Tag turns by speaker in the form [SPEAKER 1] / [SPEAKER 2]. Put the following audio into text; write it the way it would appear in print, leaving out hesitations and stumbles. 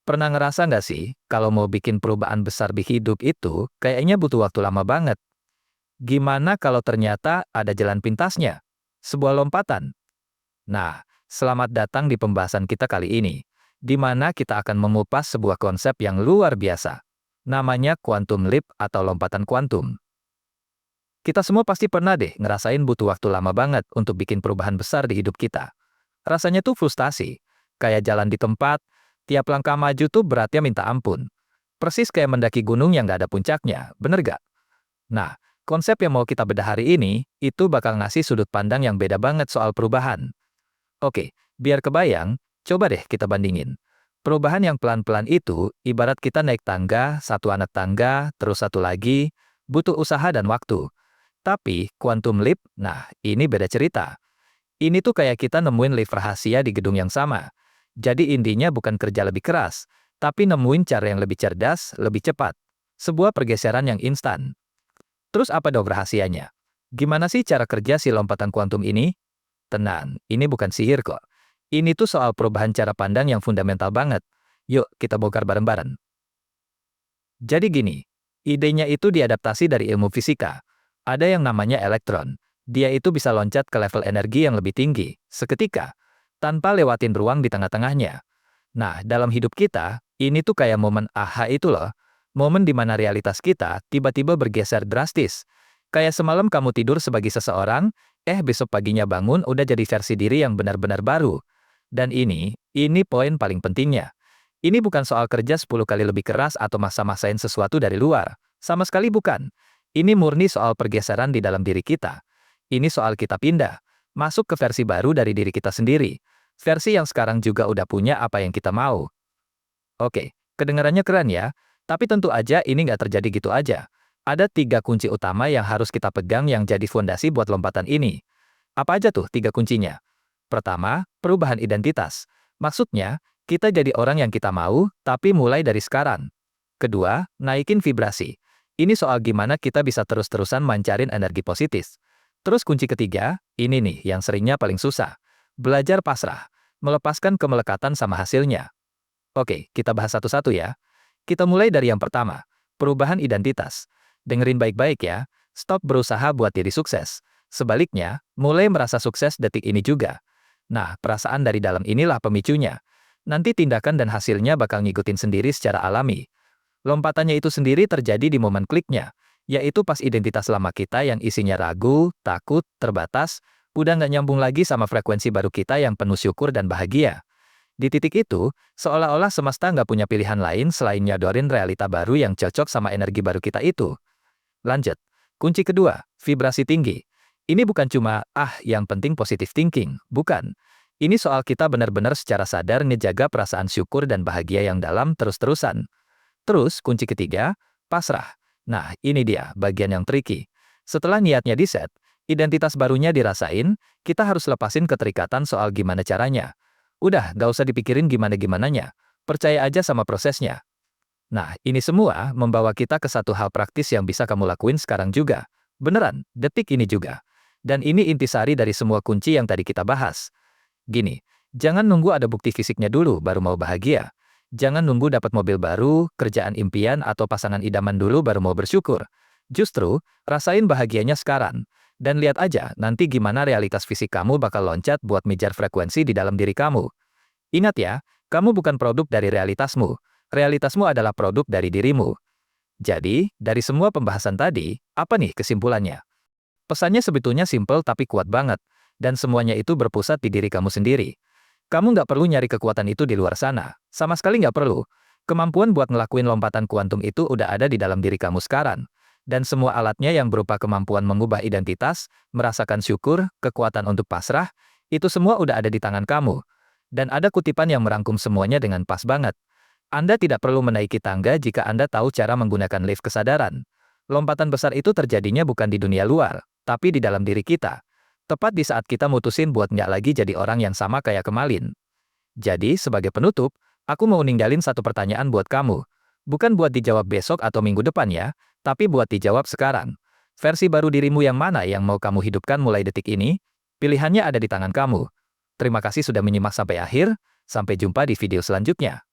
[SPEAKER 1] Pernah ngerasa nggak sih, kalau mau bikin perubahan besar di hidup itu, kayaknya butuh waktu lama banget. Gimana kalau ternyata ada jalan pintasnya? Sebuah lompatan. Nah, selamat datang di pembahasan kita kali ini, di mana kita akan mengupas sebuah konsep yang luar biasa. Namanya quantum leap atau lompatan kuantum. Kita semua pasti pernah deh ngerasain butuh waktu lama banget untuk bikin perubahan besar di hidup kita. Rasanya tuh frustasi, kayak jalan di tempat, tiap langkah maju tuh beratnya minta ampun. Persis kayak mendaki gunung yang nggak ada puncaknya, bener gak? Nah, konsep yang mau kita bedah hari ini, itu bakal ngasih sudut pandang yang beda banget soal perubahan. Oke, biar kebayang, coba deh kita bandingin. Perubahan yang pelan-pelan itu, ibarat kita naik tangga, satu anak tangga, terus satu lagi, butuh usaha dan waktu. Tapi, quantum leap, nah, ini beda cerita. Ini tuh kayak kita nemuin lift rahasia di gedung yang sama. Jadi intinya bukan kerja lebih keras, tapi nemuin cara yang lebih cerdas, lebih cepat. Sebuah pergeseran yang instan. Terus apa dong rahasianya? Gimana sih cara kerja si lompatan kuantum ini? Tenang, ini bukan sihir kok. Ini tuh soal perubahan cara pandang yang fundamental banget. Yuk, kita bongkar bareng-bareng. Jadi gini, idenya itu diadaptasi dari ilmu fisika. Ada yang namanya elektron. Dia itu bisa loncat ke level energi yang lebih tinggi, seketika, tanpa lewatin ruang di tengah-tengahnya. Nah, dalam hidup kita, ini tuh kayak momen aha itu loh. Momen di mana realitas kita tiba-tiba bergeser drastis. Kayak semalam kamu tidur sebagai seseorang, besok paginya bangun udah jadi versi diri yang benar-benar baru. Dan ini poin paling pentingnya. Ini bukan soal kerja 10 kali lebih keras atau maksa-maksain sesuatu dari luar. Sama sekali bukan. Ini murni soal pergeseran di dalam diri kita. Ini soal kita pindah, masuk ke versi baru dari diri kita sendiri. Versi yang sekarang juga udah punya apa yang kita mau. Oke, kedengarannya keren ya, tapi tentu aja ini nggak terjadi gitu aja. Ada 3 kunci utama yang harus kita pegang yang jadi fondasi buat lompatan ini. Apa aja tuh 3 kuncinya? Pertama, perubahan identitas. Maksudnya, kita jadi orang yang kita mau, tapi mulai dari sekarang. Kedua, naikin vibrasi. Ini soal gimana kita bisa terus-terusan mancarin energi positif. Terus kunci ketiga, ini nih yang seringnya paling susah. Belajar pasrah, melepaskan kemelekatan sama hasilnya. Oke, kita bahas satu-satu ya. Kita mulai dari yang pertama, perubahan identitas. Dengerin baik-baik ya, stop berusaha buat diri sukses. Sebaliknya, mulai merasa sukses detik ini juga. Nah, perasaan dari dalam inilah pemicunya. Nanti tindakan dan hasilnya bakal ngikutin sendiri secara alami. Lompatannya itu sendiri terjadi di momen kliknya, yaitu pas identitas lama kita yang isinya ragu, takut, terbatas, udah nggak nyambung lagi sama frekuensi baru kita yang penuh syukur dan bahagia. Di titik itu, seolah-olah semesta nggak punya pilihan lain selain nyodorin realita baru yang cocok sama energi baru kita itu. Lanjut. Kunci kedua, vibrasi tinggi. Ini bukan cuma, yang penting positive thinking. Bukan. Ini soal kita benar-benar secara sadar ngejaga perasaan syukur dan bahagia yang dalam terus-terusan. Terus, kunci ketiga, pasrah. Nah, ini dia, bagian yang tricky. Setelah niatnya diset, identitas barunya dirasain, kita harus lepasin keterikatan soal gimana caranya. Udah, gak usah dipikirin gimana-gimananya. Percaya aja sama prosesnya. Nah, ini semua membawa kita ke satu hal praktis yang bisa kamu lakuin sekarang juga. Beneran, detik ini juga. Dan ini intisari dari semua kunci yang tadi kita bahas. Gini, jangan nunggu ada bukti fisiknya dulu baru mau bahagia. Jangan nunggu dapat mobil baru, kerjaan impian, atau pasangan idaman dulu baru mau bersyukur. Justru, rasain bahagianya sekarang. Dan lihat aja nanti gimana realitas fisik kamu bakal loncat buat mijar frekuensi di dalam diri kamu. Ingat ya, kamu bukan produk dari realitasmu. Realitasmu adalah produk dari dirimu. Jadi, dari semua pembahasan tadi, apa nih kesimpulannya? Pesannya sebetulnya simpel tapi kuat banget, dan semuanya itu berpusat di diri kamu sendiri. Kamu nggak perlu nyari kekuatan itu di luar sana. Sama sekali nggak perlu. Kemampuan buat ngelakuin lompatan kuantum itu udah ada di dalam diri kamu sekarang. Dan semua alatnya yang berupa kemampuan mengubah identitas, merasakan syukur, kekuatan untuk pasrah, itu semua udah ada di tangan kamu. Dan ada kutipan yang merangkum semuanya dengan pas banget. Anda tidak perlu menaiki tangga jika Anda tahu cara menggunakan lift kesadaran. Lompatan besar itu terjadinya bukan di dunia luar, tapi di dalam diri kita. Tepat di saat kita mutusin buat nggak lagi jadi orang yang sama kayak kemarin. Jadi, sebagai penutup, aku mau ninggalin satu pertanyaan buat kamu. Bukan buat dijawab besok atau minggu depan ya, tapi buat dijawab sekarang. Versi baru dirimu yang mana yang mau kamu hidupkan mulai detik ini? Pilihannya ada di tangan kamu. Terima kasih sudah menyimak sampai akhir. Sampai jumpa di video selanjutnya.